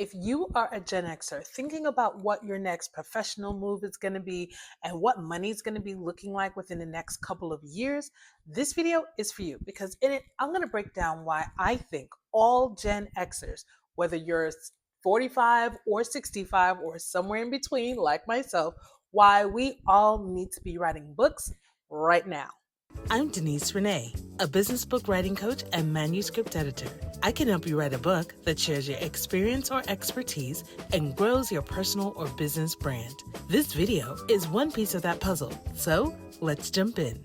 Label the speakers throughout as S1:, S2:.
S1: If you are a Gen Xer thinking about what your next professional move is going to be and what money is going to be looking like within the next couple of years, this video is for you because in it, I'm going to break down why I think all Gen Xers, whether you're 45 or 65 or somewhere in between, like myself, why we all need to be writing books right now. I'm Denise Renee, a business book writing coach and manuscript editor. I can help you write a book that shares your experience or expertise and grows your personal or business brand. This video is one piece of that puzzle, so let's jump in.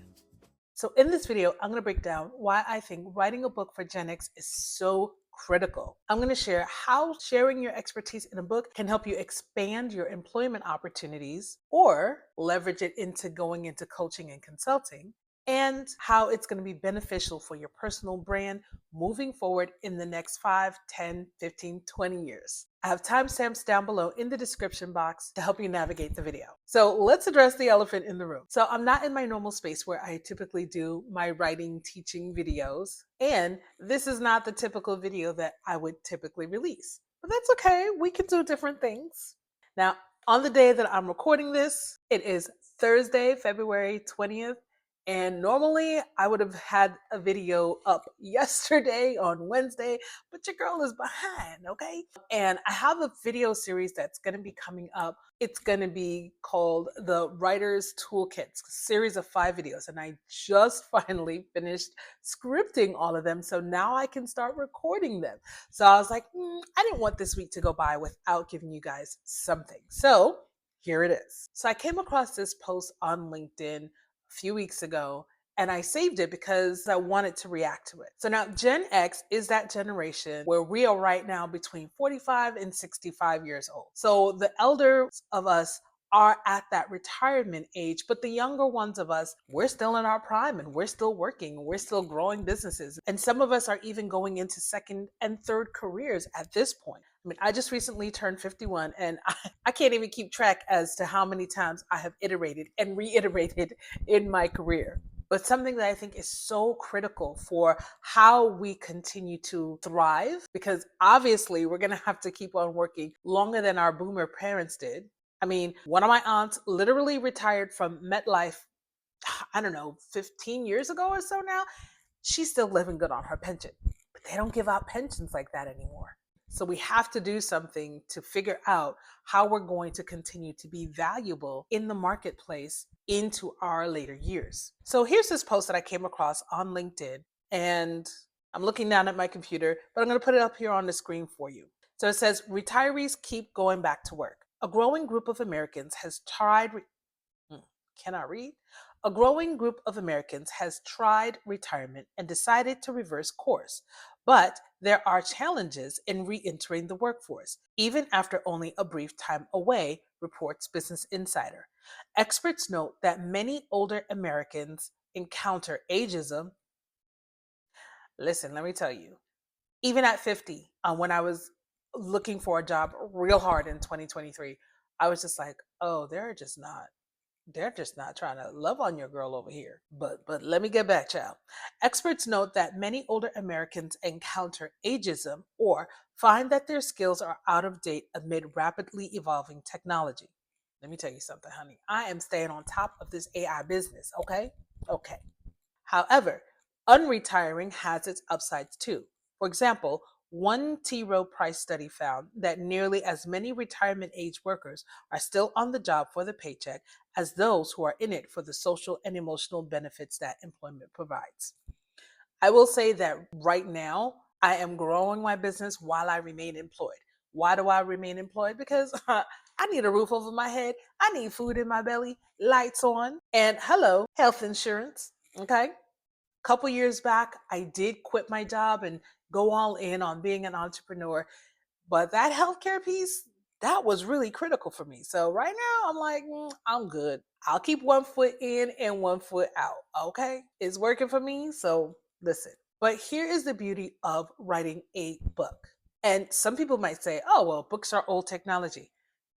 S1: So in this video, I'm going to break down why I think writing a book for Gen X is so critical. I'm going to share how sharing your expertise in a book can help you expand your employment opportunities or leverage it into going into coaching and consulting, and how it's going to be beneficial for your personal brand moving forward in the next 5, 10, 15, 20 years. I have timestamps down below in the description box to help you navigate the video. So let's address the elephant in the room. So I'm not in my normal space where I typically do my writing teaching videos, and this is not the typical video that I would typically release. But that's okay, we can do different things. Now, on the day that I'm recording this, it is Thursday, February 20th. And normally I would have had a video up yesterday on Wednesday, but your girl is behind, okay? And I have a video series that's going to be coming up. It's going to be called the Writer's Toolkit, series of 5 videos. And I just finally finished scripting all of them. So now I can start recording them. So I was like, I didn't want this week to go by without giving you guys something. So here it is. So I came across this post on LinkedIn few weeks ago, and I saved it because I wanted to react to it. So now Gen X is that generation where we are right now between 45 and 65 years old. So the elders of us are at that retirement age, but the younger ones of us, we're still in our prime and we're still working, we're still growing businesses. And some of us are even going into second and third careers at this point. I mean, I just recently turned 51 and I can't even keep track as to how many times I have iterated and reiterated in my career. But something that I think is so critical for how we continue to thrive, because obviously we're going to have to keep on working longer than our boomer parents did. I mean, one of my aunts literally retired from MetLife, I don't know, 15 years ago or so now. She's still living good on her pension, but they don't give out pensions like that anymore. So we have to do something to figure out how we're going to continue to be valuable in the marketplace into our later years. So here's this post that I came across on LinkedIn, and I'm looking down at my computer, but I'm going to put it up here on the screen for you. So it says, retirees keep going back to work. A growing group of Americans has tried, can I read? A growing group of Americans has tried retirement and decided to reverse course. But there are challenges in re-entering the workforce, even after only a brief time away, reports Business Insider. Experts note that many older Americans encounter ageism. Listen, let me tell you, even at 50, when I was looking for a job real hard in 2023, I was just like, oh, they're just not trying to love on your girl over here. But let me get back, child. Experts note that many older Americans encounter ageism or find that their skills are out of date amid rapidly evolving technology. Let me tell you something, honey. I am staying on top of this AI business, okay? Okay. However, unretiring has its upsides too. For example, one T. Rowe Price study found that nearly as many retirement age workers are still on the job for the paycheck as those who are in it for the social and emotional benefits that employment provides. I will say that right now, I am growing my business while I remain employed. Why do I remain employed? Because I need a roof over my head, I need food in my belly, lights on, and hello, health insurance. Okay. Couple years back, I did quit my job and go all in on being an entrepreneur. But that healthcare piece, that was really critical for me. So right now, I'm like, I'm good. I'll keep one foot in and one foot out. Okay. It's working for me. So listen. But here is the beauty of writing a book. And some people might say, oh, well, books are old technology.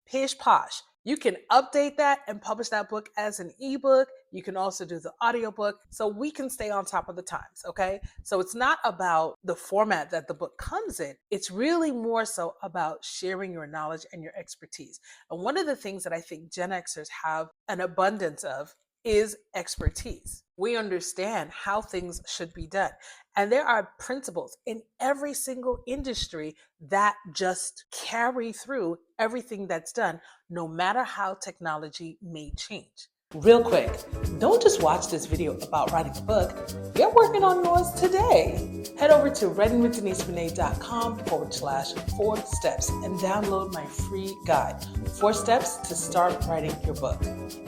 S1: Pish posh. You can update that and publish that book as an ebook. You can also do the audiobook so we can stay on top of the times, okay? So it's not about the format that the book comes in. It's really more so about sharing your knowledge and your expertise. And one of the things that I think Gen Xers have an abundance of is expertise. We understand how things should be done. And there are principles in every single industry that just carry through everything that's done, no matter how technology may change. Real quick, don't just watch this video about writing a book. Get working on yours today. Head over to writingwithdenisebene.com/4steps and download my free guide, 4 Steps to Start Writing Your Book.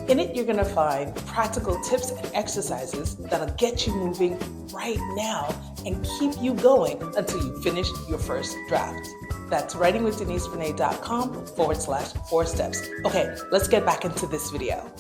S1: In it, you're going to find practical tips and exercises that'll get you moving right now and keep you going until you finish your first draft. That's writingwithdenisebene.com/4 steps. Okay, let's get back into this video.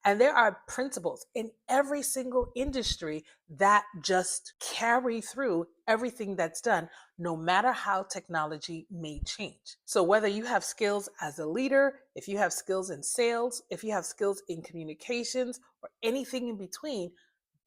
S1: And there are principles in every single industry that just carry through everything that's done, no matter how technology may change. So, whether you have skills as a leader, if you have skills in sales, if you have skills in communications, or anything in between,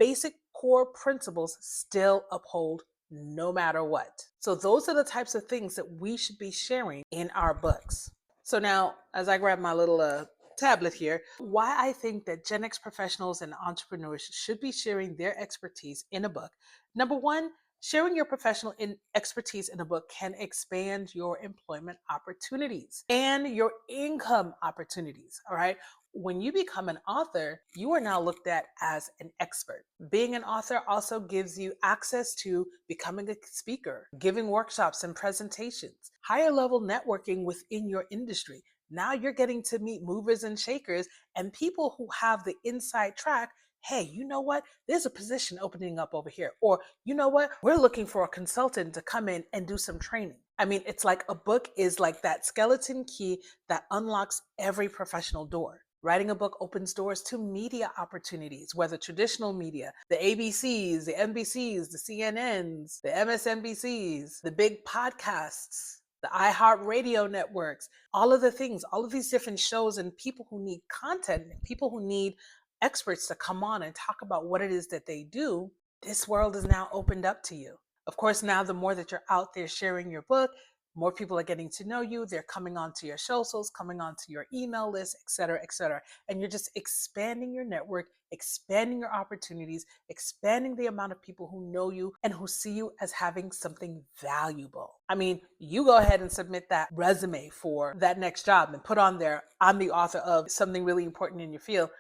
S1: basic core principles still uphold no matter what. So, those are the types of things that we should be sharing in our books. So, now as I grab my little tablet here, why I think that Gen X professionals and entrepreneurs should be sharing their expertise in a book. Number one, sharing your professional expertise in a book can expand your employment opportunities and your income opportunities. All right. When you become an author, you are now looked at as an expert. Being an author also gives you access to becoming a speaker, giving workshops and presentations, higher level networking within your industry. Now you're getting to meet movers and shakers and people who have the inside track. Hey, you know what? There's a position opening up over here. Or, you know what? We're looking for a consultant to come in and do some training. I mean, it's like a book is like that skeleton key that unlocks every professional door. Writing a book opens doors to media opportunities, whether traditional media, the ABCs, the NBCs, the CNNs, the MSNBCs, the big podcasts, the iHeartRadio networks, all of the things, all of these different shows and people who need content, people who need experts to come on and talk about what it is that they do. This world is now opened up to you. Of course, now the more that you're out there sharing your book, more people are getting to know you. They're coming onto your socials, coming onto your email list, et cetera, et cetera. And you're just expanding your network, expanding your opportunities, expanding the amount of people who know you and who see you as having something valuable. I mean, you go ahead and submit that resume for that next job and put on there, I'm the author of something really important in your field.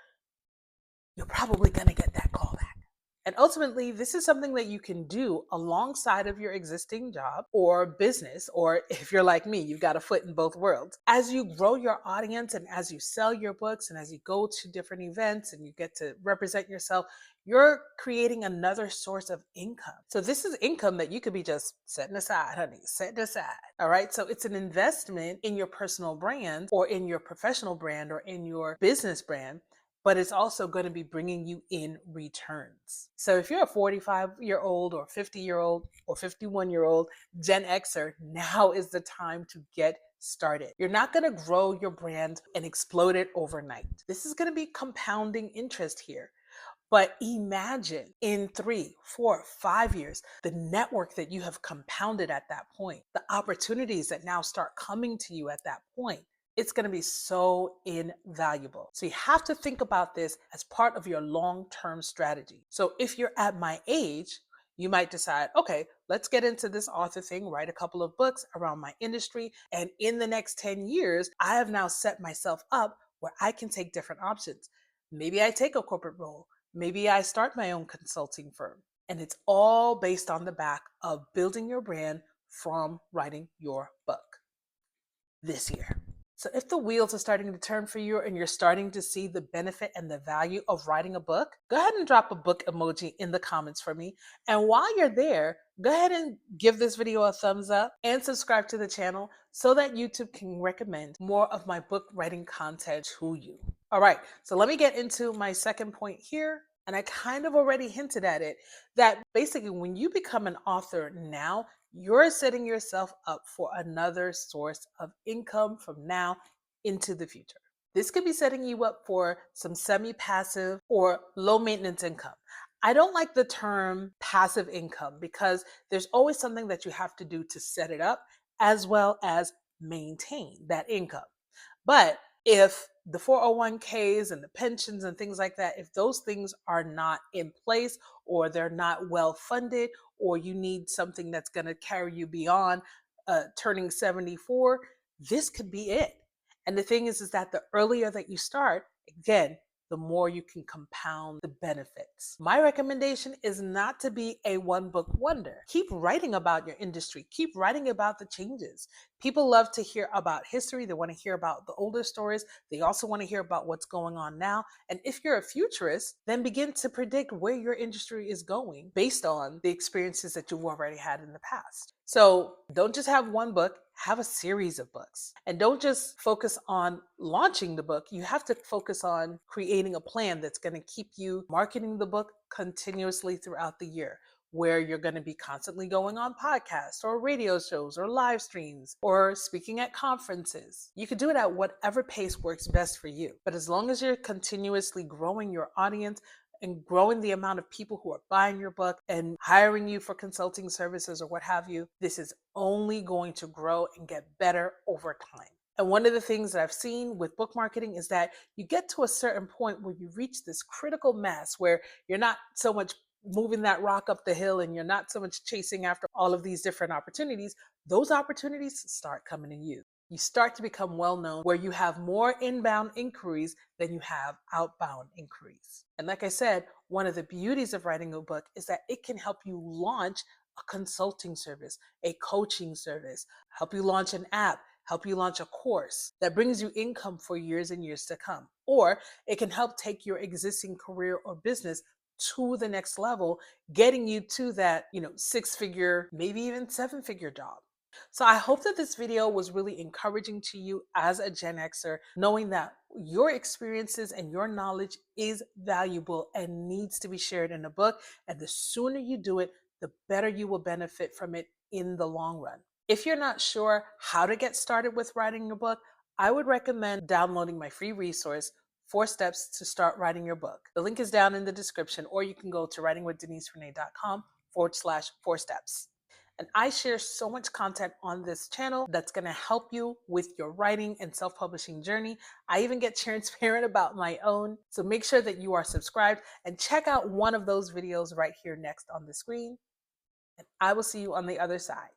S1: You're probably going to get that call back. And ultimately, this is something that you can do alongside of your existing job or business, or if you're like me, you've got a foot in both worlds. As you grow your audience and as you sell your books and as you go to different events and you get to represent yourself, you're creating another source of income. So this is income that you could be just setting aside, honey, setting aside. All right. So it's an investment in your personal brand or in your professional brand or in your business brand, but it's also going to be bringing you in returns. So if you're a 45-year-old or 50-year-old or 51-year-old Gen Xer, now is the time to get started. You're not going to grow your brand and explode it overnight. This is going to be compounding interest here. But imagine in 3, 4, 5 years, the network that you have compounded at that point, the opportunities that now start coming to you at that point. It's going to be so invaluable. So you have to think about this as part of your long-term strategy. So if you're at my age, you might decide, okay, let's get into this author thing, write a couple of books around my industry. And in the next 10 years, I have now set myself up where I can take different options. Maybe I take a corporate role. Maybe I start my own consulting firm. And it's all based on the back of building your brand from writing your book this year. So if the wheels are starting to turn for you and you're starting to see the benefit and the value of writing a book, go ahead and drop a book emoji in the comments for me. And while you're there, go ahead and give this video a thumbs up and subscribe to the channel so that YouTube can recommend more of my book writing content to you. All right, so let me get into my second point here. And I kind of already hinted at it, that basically when you become an author now, you're setting yourself up for another source of income from now into the future. This could be setting you up for some semi-passive or low maintenance income. I don't like the term passive income because there's always something that you have to do to set it up as well as maintain that income. But if the 401ks and the pensions and things like that, if those things are not in place or they're not well funded, or you need something that's going to carry you beyond turning 74, this could be it. And the thing is that the earlier that you start, again, the more you can compound the benefits. My recommendation is not to be a one book wonder. Keep writing about your industry, keep writing about the changes. People love to hear about history, they want to hear about the older stories, they also want to hear about what's going on now. And if you're a futurist, then begin to predict where your industry is going based on the experiences that you've already had in the past. So don't just have one book, have a series of books. And don't just focus on launching the book. You have to focus on creating a plan that's going to keep you marketing the book continuously throughout the year, where you're going to be constantly going on podcasts or radio shows or live streams or speaking at conferences. You can do it at whatever pace works best for you. But as long as you're continuously growing your audience and growing the amount of people who are buying your book and hiring you for consulting services or what have you, this is only going to grow and get better over time. And one of the things that I've seen with book marketing is that you get to a certain point where you reach this critical mass where you're not so much moving that rock up the hill and you're not so much chasing after all of these different opportunities. Those opportunities start coming to you. You start to become well known where you have more inbound inquiries than you have outbound inquiries. And like I said, one of the beauties of writing a book is that it can help you launch a consulting service, a coaching service, help you launch an app, help you launch a course that brings you income for years and years to come. Or it can help take your existing career or business to the next level, getting you to that, 6-figure, maybe even 7-figure job. So I hope that this video was really encouraging to you as a Gen Xer, knowing that your experiences and your knowledge is valuable and needs to be shared in a book. And the sooner you do it, the better you will benefit from it in the long run. If you're not sure how to get started with writing your book, I would recommend downloading my free resource, 4 Steps to Start Writing Your Book. The link is down in the description, or you can go to writingwithDeniseRenee.com/4 steps. And I share so much content on this channel that's going to help you with your writing and self-publishing journey. I even get transparent about my own. So make sure that you are subscribed and check out one of those videos right here next on the screen. And I will see you on the other side.